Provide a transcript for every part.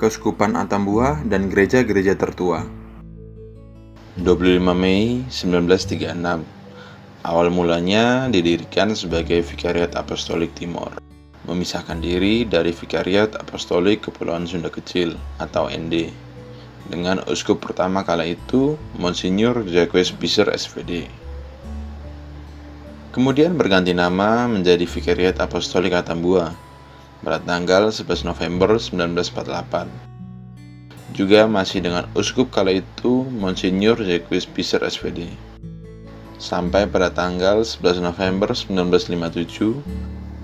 Keuskupan Atambua dan gereja-gereja tertua. 25 Mei 1936. Awal mulanya didirikan sebagai Vikariat Apostolik Timor, memisahkan diri dari Vikariat Apostolik Kepulauan Sunda Kecil atau ND, dengan uskup pertama kala itu Monsinyur Jacques Visser SVD. Kemudian berganti nama menjadi Vikariat Apostolik Atambua pada tanggal 11 November 1948. Juga masih dengan uskup kala itu Monsinyur Jacques Visser SVD. Sampai pada tanggal 11 November 1957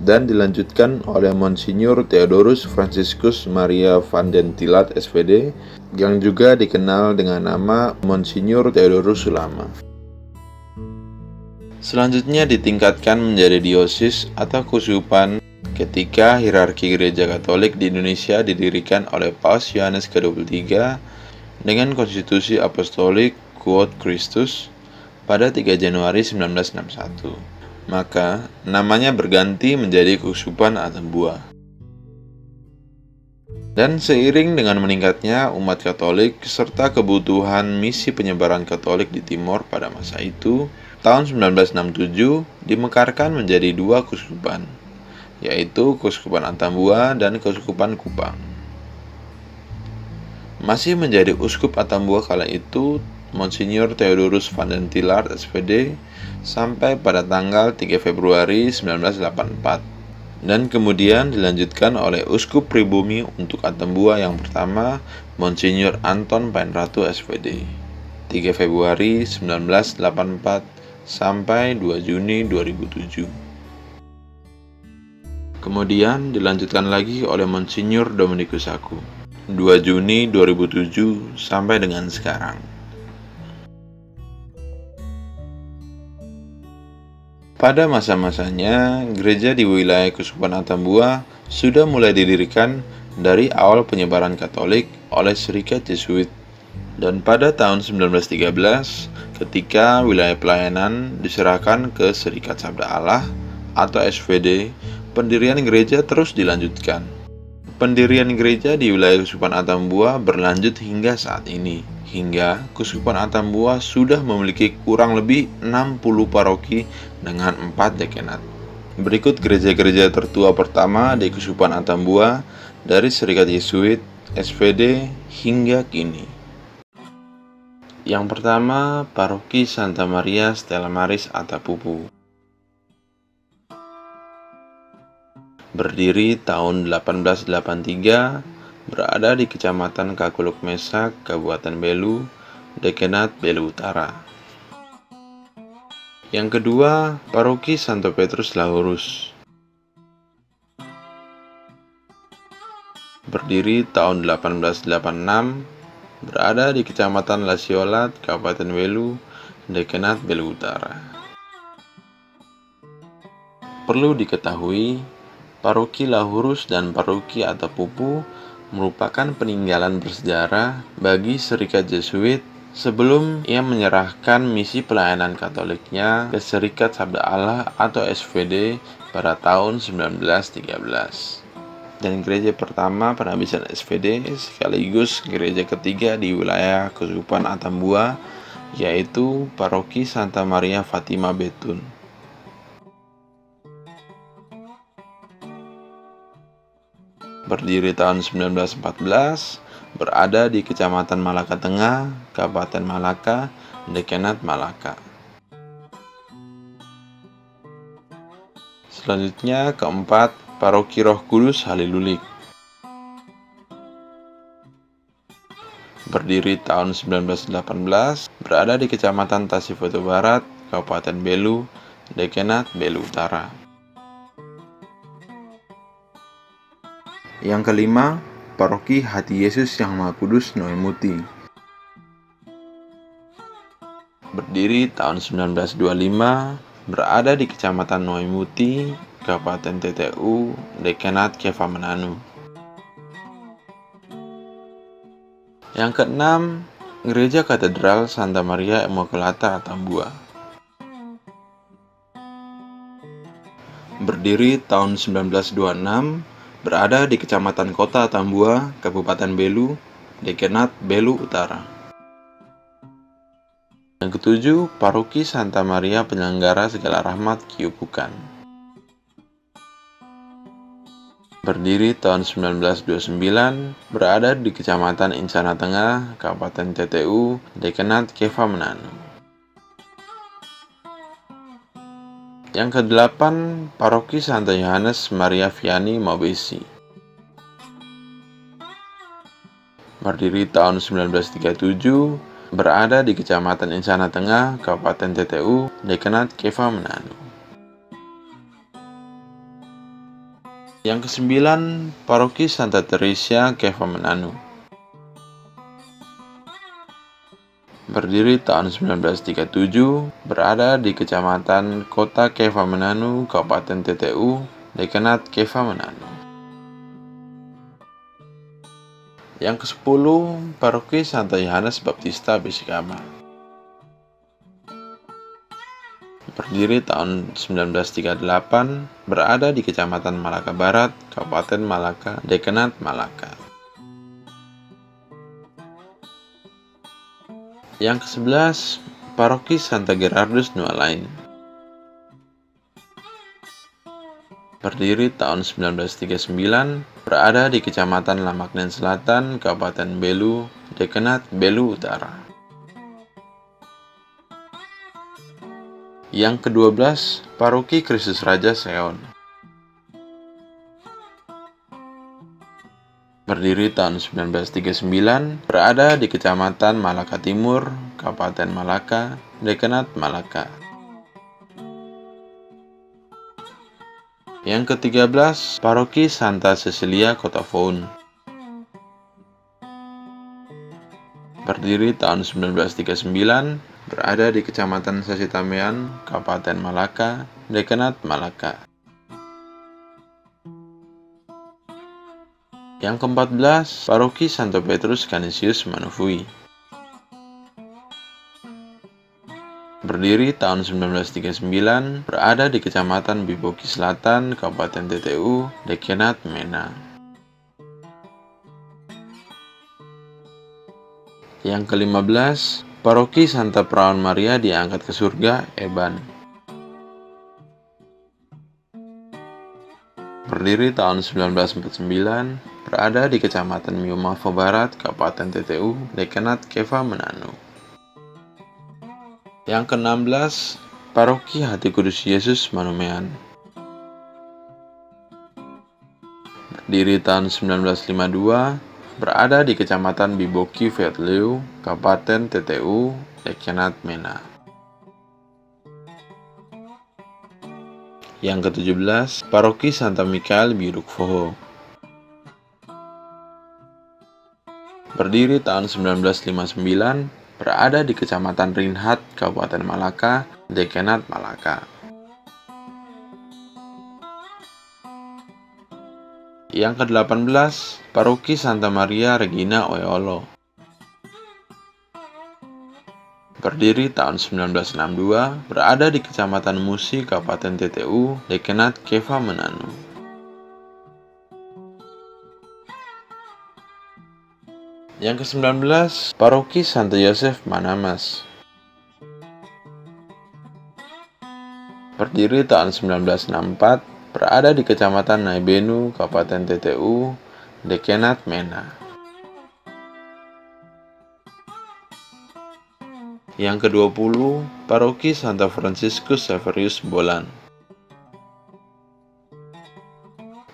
dan dilanjutkan oleh Monsinyur Theodorus Franciscus Maria van den Tillaert SVD yang juga dikenal dengan nama Monsinyur Theodorus Sulama. Selanjutnya ditingkatkan menjadi diosis atau keuskupan ketika hierarki gereja Katolik di Indonesia didirikan oleh Paus Yohanes ke-23 dengan konstitusi apostolik Quod Christus pada 3 Januari 1961. Maka namanya berganti menjadi Keuskupan Atambua. Dan seiring dengan meningkatnya umat Katolik serta kebutuhan misi penyebaran Katolik di Timor pada masa itu, tahun 1967 dimekarkan menjadi dua keuskupan, yaitu Keuskupan Atambua dan Keuskupan Kupang. Masih menjadi uskup Atambua kala itu Monsinyur Theodorus van den Tillaert SVD sampai pada tanggal 3 Februari 1984 dan kemudian dilanjutkan oleh uskup pribumi untuk Atambua yang pertama Monsinyur Anton Painratu SVD 3 Februari 1984 sampai 2 Juni 2007. Kemudian dilanjutkan lagi oleh Monsinyur Dominikus Aku 2 Juni 2007 sampai dengan sekarang. Pada masa-masanya, gereja di wilayah Keuskupan Atambua sudah mulai didirikan dari awal penyebaran Katolik oleh Serikat Jesuit. Dan pada tahun 1913, ketika wilayah pelayanan diserahkan ke Serikat Sabda Allah atau SVD, pendirian gereja terus dilanjutkan. Pendirian gereja di wilayah Keuskupan Atambua berlanjut hingga saat ini, hingga Keuskupan Atambua sudah memiliki kurang lebih 60 paroki dengan 4 dekanat. Berikut gereja-gereja tertua pertama di Keuskupan Atambua dari Serikat Yesuit, SVD hingga kini. Yang pertama, Paroki Santa Maria Stella Maris Atapupu. Berdiri tahun 1883, berada di Kecamatan Kakuluk Mesak, Kabupaten Belu, Dekanat Belu Utara. Yang kedua, Paroki Santo Petrus Lahurus. Berdiri tahun 1886, berada di Kecamatan Lasiolat, Kabupaten Belu, Dekanat Belu Utara. Perlu diketahui, Paroki Lahurus dan Paroki Atapupu merupakan peninggalan bersejarah bagi Serikat Jesuit sebelum ia menyerahkan misi pelayanan Katoliknya ke Serikat Sabda Allah atau SVD pada tahun 1913. Dan gereja pertama penabisan SVD sekaligus gereja ketiga di wilayah Keuskupan Atambua yaitu Paroki Santa Maria Fatima Betun. Berdiri tahun 1914, berada di Kecamatan Malaka Tengah, Kabupaten Malaka, Dekanat Malaka. Selanjutnya keempat, Paroki Roh Kudus Halilulik. Berdiri tahun 1918, berada di Kecamatan Tasifoto Barat, Kabupaten Belu, Dekanat Belu Utara. Yang kelima, Paroki Hati Yesus Yang Maha Kudus Noemuti. Berdiri tahun 1925, berada di Kecamatan Noemuti, Kabupaten TTU, Dekanat Keva Mananu. Yang keenam, Gereja Katedral Santa Maria Immaculata Atambua. Berdiri tahun 1926, berada di Kecamatan Kota Tambua, Kabupaten Belu, Dekenat Belu Utara. Yang ketujuh, Paroki Santa Maria Penyelenggara Segala Rahmat Kiupukan. Berdiri tahun 1929, berada di Kecamatan Incana Tengah, Kabupaten TTU, Dekenat Keva Menanu. Yang kedelapan, Paroki Santa Yohanes Maria Vianney Mabesi. Berdiri tahun 1937, berada di Kecamatan Incana Tengah, Kabupaten TTU, Dekenat Keva Menanu. Yang kesembilan, Paroki Santa Teresia Keva Menanu. Berdiri tahun 1937, berada di Kecamatan Kota Keva Menanu, Kabupaten TTU, Dekenat Keva Menanu. Yang kesepuluh, Paroki Santa Yohanes Baptista Besikama. Berdiri tahun 1938, berada di Kecamatan Malaka Barat, Kabupaten Malaka, Dekenat Malaka. Yang ke-11, Paroki Santa Gerardus Nualain. Berdiri tahun 1939, berada di Kecamatan Lamaknen Selatan, Kabupaten Belu, Dekenat Belu Utara. Yang ke-12, Paroki Kristus Raja Seon. Berdiri tahun 1939, berada di Kecamatan Malaka Timur, Kabupaten Malaka, Dekenat Malaka. Yang ke-13, Paroki Santa Cecilia Kota Foun. Berdiri tahun 1939, berada di Kecamatan Sasitamean, Kabupaten Malaka, Dekenat Malaka. Yang ke-14, Paroki Santo Petrus Canisius Manufui. Berdiri tahun 1939, berada di Kecamatan Biboki Selatan, Kabupaten TTU, Dekenat Mena. Yang ke-15, Paroki Santa Perawan Maria Diangkat ke Surga, Eban. Berdiri tahun 1949, berada di Kecamatan Miumafo Barat, Kabupaten TTU, Dekenat Keva Menanu. Yang ke-16, Paroki Hati Kudus Yesus Manumean. Berdiri tahun 1952, berada di Kecamatan Biboki Vetleu, Kabupaten TTU, Dekenat Mena. Yang ke-17, Paroki Santa Mikael Birukfoho. Berdiri tahun 1959, berada di Kecamatan Rinhat, Kabupaten Malaka, Dekenat Malaka. Yang ke-18, Paroki Santa Maria Regina Oeolo. Berdiri tahun 1962, berada di Kecamatan Musi, Kabupaten TTU, Dekenat Keva Menanu. Yang ke-19, Paroki Santo Yosef Manamas. Berdiri tahun 1964, berada di Kecamatan Naibenu, Kabupaten TTU, Dekenat Mena. Yang ke-20, Paroki Santa Franciscus Severius Bolan.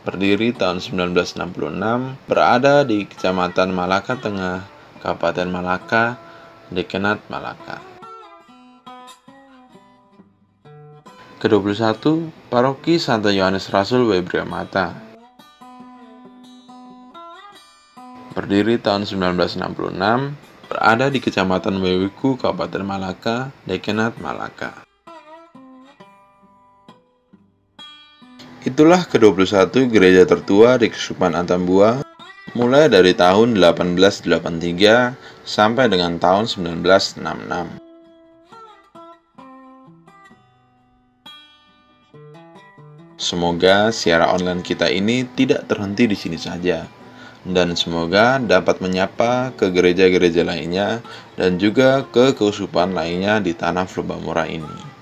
Berdiri tahun 1966, berada di Kecamatan Malaka Tengah, Kabupaten Malaka, Dekenat Malaka. Ke-21, Paroki Santa Yohanes Rasul Webriamata. Berdiri tahun 1966, berada di Kecamatan Wewiku, Kabupaten Malaka, Dekenat Malaka. Itulah ke-21 gereja tertua di Keuskupan Atambua, mulai dari tahun 1883 sampai dengan tahun 1966. Semoga siaran online kita ini tidak terhenti di sini saja, dan semoga dapat menyapa ke gereja-gereja lainnya dan juga ke keuskupan lainnya di tanah Flobamora ini.